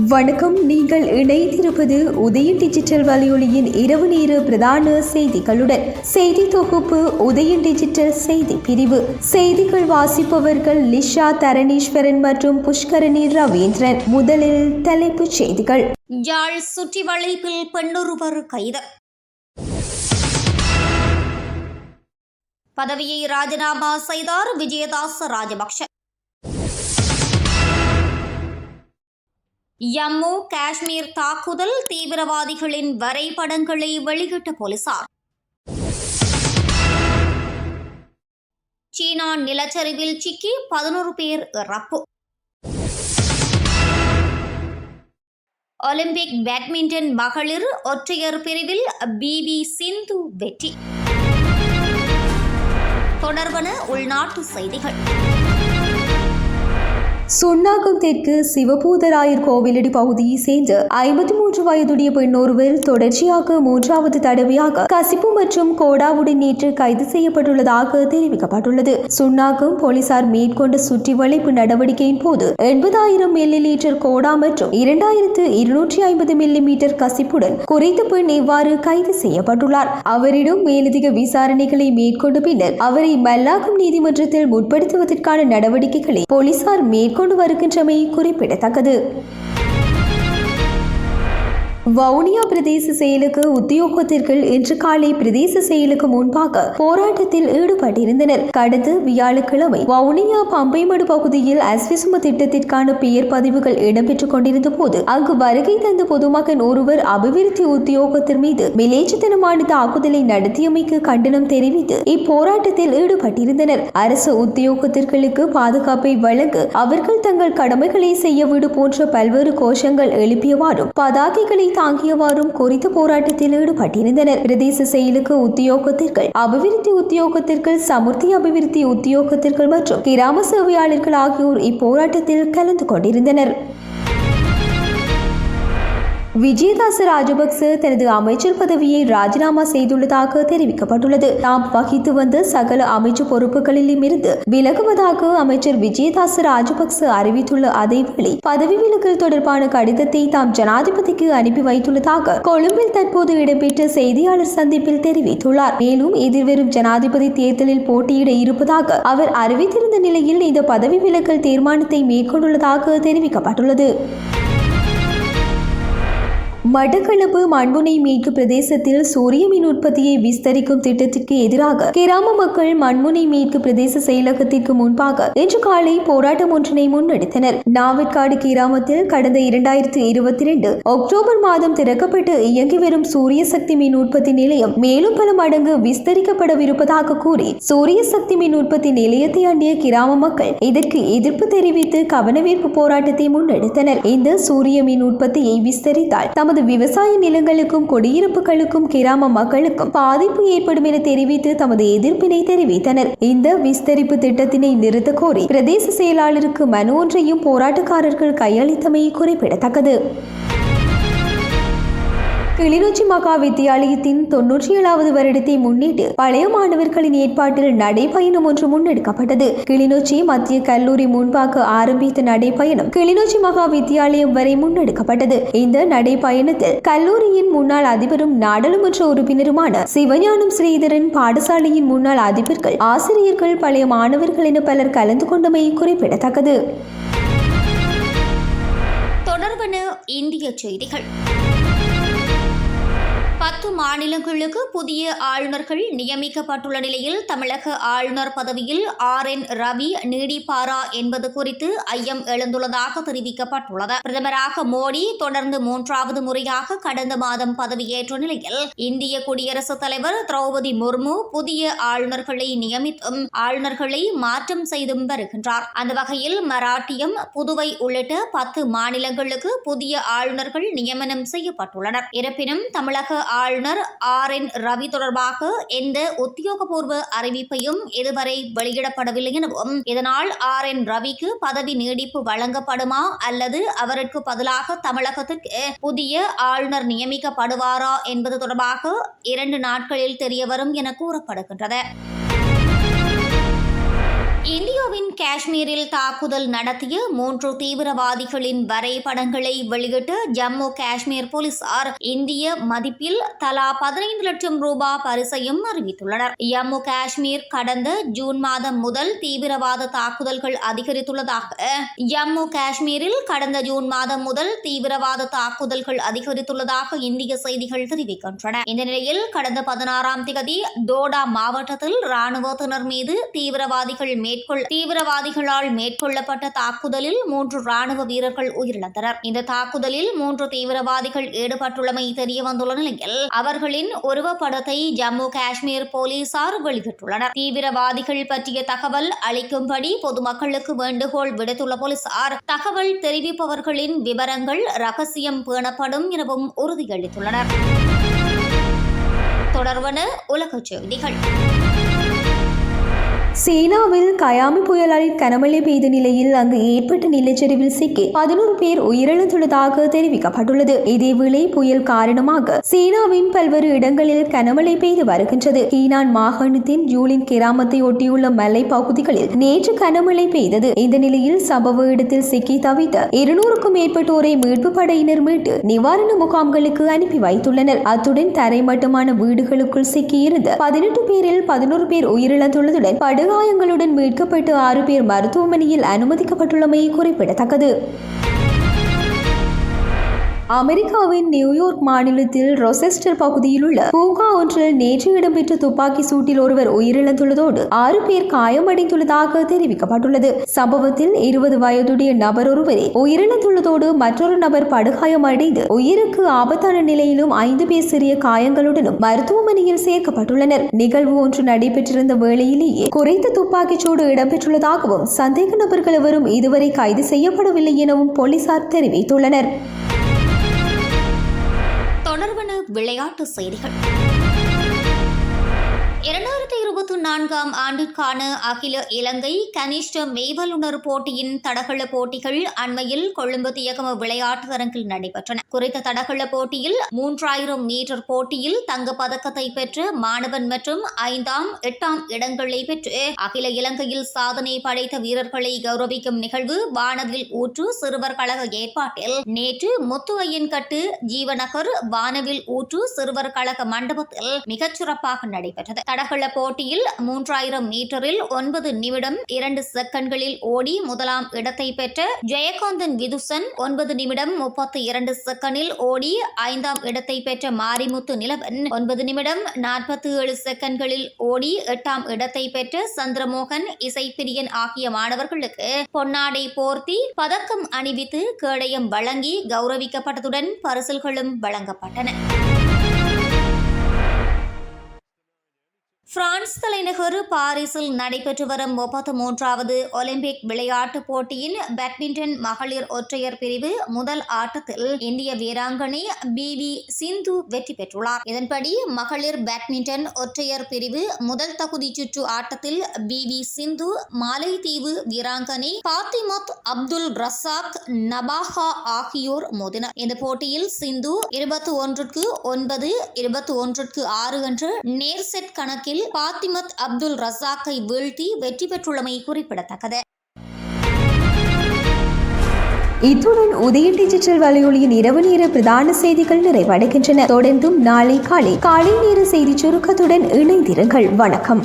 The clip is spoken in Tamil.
வணக்கம். நீங்கள் இணைந்திருப்பது உதயன் டிஜிட்டல் வலையொலியின் இரவு நேர பிரதான செய்திகளுடன். செய்தி தொகுப்பு உதயன் டிஜிட்டல் செய்தி பிரிவு. செய்திகள் வாசிப்பவர்கள் லிஷா தரணீஸ்வரன் மற்றும் புஷ்கரணி ரவீந்திரன். முதலில் தலைப்புச் செய்திகள். யாழ் சுற்றி வளைப்பில் பெண்ணொருவர் கைது. பதவியை ராஜினாமா செய்தார் விஜயதாச ராஜபக்ஷ. ஜம்மு காஷ்மீர் தாக்குதல் தீவிரவாதிகளின் வரைபடங்களை வெளியிட்ட போலீசார். சீனா நிலச்சரிவில் சிக்கி 11 பேர் இறப்பு. ஒலிம்பிக் பேட்மிண்டன் மகளிர் ஒற்றையர் பிரிவில் பிவி சிந்து வெற்றி. தொடர்பான உள்நாட்டு செய்திகள். சுன்னாகம் தெற்கு சிவபூதராயர் கோவிலடி பகுதியை சேர்ந்த 53 வயதுடைய பெண்ணொருவர் தொடர்ச்சியாக 3வது தடவையாக கசிப்பு மற்றும் கோடாவுடன் நேற்று கைது செய்யப்பட்டுள்ளதாக தெரிவிக்கப்பட்டுள்ளது. சுன்னாகம் போலீசார் மேற்கொண்ட சுற்றி வளைப்பு நடவடிக்கையின் போது 80,000 மில்லி லீட்டர் கோடா மற்றும் 2250 மில்லி மீட்டர் கசிப்புடன் குறித்த பெண் இவ்வாறு கைது செய்யப்பட்டுள்ளார். அவரிடம் மேலதிக விசாரணைகளை மேற்கொண்ட பின்னர் அவரை மல்லாகம் நீதிமன்றத்தில் முற்படுத்துவதற்கான நடவடிக்கைகளை போலீசார் கொண்டு வருகின்றமை குறிப்பிடத்தக்கது. வவுனியா பிரதேச செயலுக்கு உத்தியோகத்தர்கள் இன்று காலை பிரதேச செயலுக்கு முன்பாக போராட்டத்தில் ஈடுபட்டிருந்தனர். கடந்த வியாழக்கிழமை வவுனியா பம்பைமடு பகுதியில் அஸ்விசும திட்டத்திற்கான பெயர் பதிவுகள் இடம்பெற்றுக் கொண்டிருந்த போது அங்கு வருகை தந்த பொதுமகன் ஒருவர் அபிவிருத்தி உத்தியோகத்தர் மீது மிலேச்சத்தனமான தாக்குதலை நடத்தியமைக்கு கண்டனம் தெரிவித்து இப்போராட்டத்தில் ஈடுபட்டிருந்தனர். அரசு உத்தியோகத்தர்களுக்கு பாதுகாப்பை வழங்க அவர்கள் தங்கள் கடமைகளை செய்ய விடு போன்ற பல்வேறு கோஷங்கள் எழுப்பியவாறும் பதாகைகளை தாங்கியவாறும் குறித்த போராட்டத்தில் ஈடுபட்டிருந்தனர். பிரதேச செயலுக்கு உத்தியோகத்தர்கள், அபிவிருத்தி உத்தியோகத்தர்கள், சமுர்த்தி அபிவிருத்தி உத்தியோகத்தர்கள் மற்றும் கிராம சேவையாளர்கள் ஆகியோர் இப்போராட்டத்தில் கலந்து கொண்டிருந்தனர். விஜயதாச ராஜபக்ச தனது அமைச்சர் பதவியை ராஜினாமா செய்துள்ளதாக தெரிவிக்கப்பட்டுள்ளது. தாம் வகித்து வந்த சகல அமைச்சு பொறுப்புகளிலும் இருந்து விலகுவதாக அமைச்சர் விஜயதாச ராஜபக்ச அறிவித்துள்ள அதேவேளை பதவி விலகல் தொடர்பான கடிதத்தை தாம் ஜனாதிபதிக்கு அனுப்பி வைத்துள்ளதாக கொழும்பில் தற்போது இடம்பெற்ற செய்தியாளர் சந்திப்பில் தெரிவித்துள்ளார். மேலும் எதிர்வரும் ஜனாதிபதி தேர்தலில் போட்டியிட இருப்பதாக அவர் அறிவித்திருந்த நிலையில் இந்த பதவி விலகல் தீர்மானத்தை மேற்கொண்டுள்ளதாக தெரிவிக்கப்பட்டுள்ளது. மட்டக்களப்பு மண்முனை மேற்கு பிரதேசத்தில் சூரிய மின் உற்பத்தியை விஸ்தரிக்கும் திட்டத்திற்கு எதிராக கிராம மக்கள் மண்முனை மேற்கு பிரதேச செயலகத்திற்கு முன்பாக இன்று காலை போராட்டம் ஒன்றினை முன்னெடுத்தனர். நாவற்காடு கிராமத்தில் கடந்த 2022 அக்டோபர் மாதம் திறக்கப்பட்டு இயங்கி வரும் சூரிய சக்தி மின் உற்பத்தி நிலையம் மேலும் பல மடங்கு விஸ்தரிக்கப்படவிருப்பதாக கூறி சூரிய சக்தி மின் உற்பத்தி நிலையத்தை அண்டிய கிராம மக்கள் இதற்கு எதிர்ப்பு தெரிவித்து கவனவீர்ப்பு போராட்டத்தை முன்னெடுத்தனர். இந்த சூரிய மின் உற்பத்தியை விஸ்தரித்தால் தமது விவசாய நிலங்களுக்கும் குடியிருப்புகளுக்கும் கிராம மக்களுக்கும் பாதிப்பு ஏற்படும் என தெரிவித்து தமது எதிர்ப்பினை தெரிவித்தனர். இந்த விஸ்தரிப்பு திட்டத்தினை நிறுத்த கோரி பிரதேச செயலாளருக்கு மனு ஒன்றையும் போராட்டக்காரர்கள் கையளித்தமை குறிப்பிடத்தக்கது. கிளிநொச்சி மகா வித்தியாலயத்தின் 97வது வருடத்தை முன்னிட்டு பழைய மாணவர்களின் ஏற்பாட்டில் நடைபயணம் ஒன்று முன்னெடுக்கப்பட்டது. கிளிநொச்சி மத்திய கல்லூரி முன்பாக ஆரம்பித்த நடைபயணம் கிளிநொச்சி மகா வித்தியாலயம் வரை முன்னெடுக்கப்பட்டது. இந்த நடைபயணத்தில் கல்லூரியின் முன்னாள் அதிபரும் நாடாளுமன்ற உறுப்பினருமான சிவஞானம் ஸ்ரீதரன், பாடசாலையின் முன்னாள் அதிபர்கள், ஆசிரியர்கள், பழைய மாணவர்கள் என பலர் கலந்து கொண்டமை குறிப்பிடத்தக்கது. தொடர்பான இந்திய செய்திகள். 10 மாநிலங்களுக்கு புதிய ஆளுநர்கள் நியமிக்கப்பட்டுள்ள நிலையில் தமிழக ஆளுநர் பதவியில் RN ரவி நீடிப்பாரா என்பது குறித்து ஐயம் எழுந்துள்ளதாக தெரிவிக்கப்பட்டுள்ளது. பிரதமராக மோடி தொடர்ந்து 3வது முறையாக கடந்த மாதம் பதவியேற்ற நிலையில் இந்திய குடியரசுத் தலைவர் திரௌபதி முர்மு புதிய ஆளுநர்களை நியமித்தும் ஆளுநர்களை மாற்றம் செய்தும் வருகின்றார். அந்த வகையில் மராட்டியம், புதுவை உள்ளிட்ட 10 மாநிலங்களுக்கு புதிய ஆளுநர்கள் நியமனம் செய்யப்பட்டுள்ளனர். இருப்பினும் தமிழக ஆளுநர் RN ரவி தொடர்பாக எந்த உத்தியோகபூர்வ அறிவிப்பையும் இதுவரை வெளியிடப்படவில்லை எனவும் இதனால் RN ரவிக்கு பதவி நீடிப்பு வழங்கப்படுமா அல்லது அவருக்கு பதிலாக தமிழகத்திற்கு புதிய ஆளுநர் நியமிக்கப்படுவாரா என்பது தொடர்பாக 2 நாட்களில் தெரியவரும் என கூறப்படுகின்றது. இந்தியாவின் காஷ்மீரில் தாக்குதல் நடத்திய 3 தீவிரவாதிகளின் வரைபடங்களை வெளியிட்ட ஜம்மு காஷ்மீர் போலீசார் இந்திய மதிப்பில் தலா 15 லட்சம் ரூபாய் பரிசையும் அறிவித்துள்ளனர். ஜம்மு காஷ்மீர் கடந்த ஜூன் மாதம் முதல் தீவிரவாத தாக்குதல்கள் அதிகரித்துள்ளதாக ஜம்மு காஷ்மீரில் கடந்த ஜூன் மாதம் முதல் தீவிரவாத தாக்குதல்கள் அதிகரித்துள்ளதாக இந்திய செய்திகள் தெரிவிக்கின்றன. இந்த நிலையில் கடந்த 16ஆம் தேதி தோடா மாவட்டத்தில் ராணுவத்தினர் மீது தீவிரவாதிகளால் மேற்கொள்ளப்பட்ட தாக்குதலில் 3 ராணுவ வீரர்கள் உயிரிழந்தனர். இந்த தாக்குதலில் 3 தீவிரவாதிகள் ஈடுபட்டுள்ளமை தெரியவந்துள்ள நிலையில் அவர்களின் உருவப்படத்தை ஜம்மு காஷ்மீர் போலீசார் வெளியிட்டுள்ளனர். தீவிரவாதிகள் பற்றிய தகவல் அளிக்கும்படி பொதுமக்களுக்கு வேண்டுகோள் விடுத்துள்ள போலீசார் தகவல் தெரிவிப்பவர்களின் விவரங்கள் ரகசியம் பேணப்படும் எனவும் உறுதியளித்துள்ளனர். தொடர்வன உலகச் செய்திகள். சீனாவில் கயாமி புயலால் கனமழை பெய்த நிலையில் அங்கு ஏற்பட்ட நிலச்சரிவில் சிக்கி 11 பேர் உயிரிழந்துள்ளதாக தெரிவிக்கப்பட்டுள்ளது. இதேவேளை புயல் காரணமாக சீனாவின் பல்வேறு இடங்களில் கனமழை பெய்து வருகின்றது. ஹீனான் மாகாணத்தின் ஜூலின் கிராமத்தை ஒட்டியுள்ள மலை பகுதிகளில் நேற்று கனமழை பெய்தது. இந்த நிலையில் சம்பவ இடத்தில் சிக்கி தவித்த 200க்கும் மேற்பட்டோரை மீட்பு படையினர் மீட்டு நிவாரண முகாம்களுக்கு அனுப்பி வைத்துள்ளனர். அத்துடன் தரைமட்டமான வீடுகளுக்குள் சிக்கியிருந்த 18 பேரில் 11 பேர் உயிரிழந்துள்ளதுடன் காயங்களுடன் மீட்கப்பட்டு 6 பேர் மருத்துவமனையில் அனுமதிக்கப்பட்டுள்ளமை குறிப்பிடத்தக்கது. அமெரிக்காவின் நியூயார்க் மாநிலத்தில் ரொசெஸ்டர் பகுதியில் உள்ள பூங்கா ஒன்றில் நேற்று இடம்பெற்ற துப்பாக்கி சூட்டில் ஒருவர் உயிரிழந்துள்ளதோடு 6 பேர் காயமடைந்துள்ளதாக தெரிவிக்கப்பட்டுள்ளது. சம்பவத்தில் 20 வயதுடைய நபர் ஒருவரே உயிரிழந்துள்ளதோடு மற்றொரு நபர் படுகாயமடைந்து உயிருக்கு ஆபத்தான நிலையிலும் 5 பேர் சிறிய காயங்களுடனும் மருத்துவமனையில் சேர்க்கப்பட்டுள்ளனர். நிகழ்வு ஒன்று நடைபெற்றிருந்த வேளையிலேயே குறித்த துப்பாக்கிச்சூடு இடம்பெற்றுள்ளதாகவும் சந்தேக நபர்கள் எவரும் இதுவரை கைது செய்யப்படவில்லை எனவும் போலீசார் தெரிவித்துள்ளனர். தொடர்வன விளையாட்டு செய்திகள். 2024ஆம் ஆண்டிற்கான அகில இலங்கை கனிஷ்ட மெய்வல்லுநர் போட்டியின் தடகள போட்டிகள் அண்மையில் கொழும்பு தியகம விளையாட்டு அரங்கில் நடைபெற்றன. குறித்த தடகள போட்டியில் 3000 மீட்டர் போட்டியில் தங்கப் பதக்கத்தை பெற்ற மாணவன் மற்றும் 5ஆம் 8ஆம் இடங்களை பெற்று அகில இலங்கையில் சாதனை படைத்த வீரர்களை கௌரவிக்கும் நிகழ்வு வானவில் ஊற்று சிறுவர் கழக ஏற்பாட்டில் நேற்று முத்துவையன்கட்டு ஜீவநகர் வானவில் ஊற்று சிறுவர் கழக மண்டபத்தில் மிகச் சிறப்பாக நடைபெற்றது. தடகள போட்டியில் 3000 மீட்டரில் 9 நிமிடம் 2 செகண்ட்களில் ஓடி முதலாம் இடத்தை பெற்ற ஜெயகாந்தன் விதுசன் 9 நிமிடம் 32 செகண்டில் ஓடி 5ஆம் இடத்தை பெற்ற மாரிமுத்து நிலவன் 9 நிமிடம் 47 செகண்ட்களில் ஓடி 8ஆம் இடத்தை பெற்ற சந்திரமோகன் இசைப்பிரியன் ஆகிய மாணவர்களுக்கு பொன்னாடை போர்த்தி பதக்கம் அணிவித்து கேடயம் வழங்கி கௌரவிக்கப்பட்டதுடன் பரிசில்களும் வழங்கப்பட்டன. பிரான்ஸ் தலைநகர் பாரிஸில் நடைபெற்று வரும் 33வது ஒலிம்பிக் விளையாட்டுப் போட்டியின் பேட்மிண்டன் மகளிர் ஒற்றையர் பிரிவு முதல் ஆட்டத்தில் இந்திய வீராங்கனை பி.வி. சிந்து வெற்றி பெற்றுள்ளார். இதன்படி மகளிர் பேட்மிண்டன் ஒற்றையர் பிரிவு முதல் தகுதி சுற்று ஆட்டத்தில் பி.வி. சிந்து மாலைதீவு வீராங்கனை பாத்திமத் அப்துல் ரசாக் நபாஹா ஆகியோர் மோதினர். இந்த போட்டியில் சிந்து 21-9, 21-6 என்ற நேர் செட் கணக்கில் பாத்திமத் அப்துல் ரசாக்கை வீழ்த்தி வெற்றி பெற்றுள்ளமை குறிப்பிடத்தக்கது. இத்துடன் உதயம் டிஜிட்டல் வலையொலியின் இரவு நேர பிரதான செய்திகள் நிறைவடைகின்றன. தொடர்ந்தும் நாளை காலை நேர செய்தி சுருக்கத்துடன் இணைந்திருங்கள். வணக்கம்.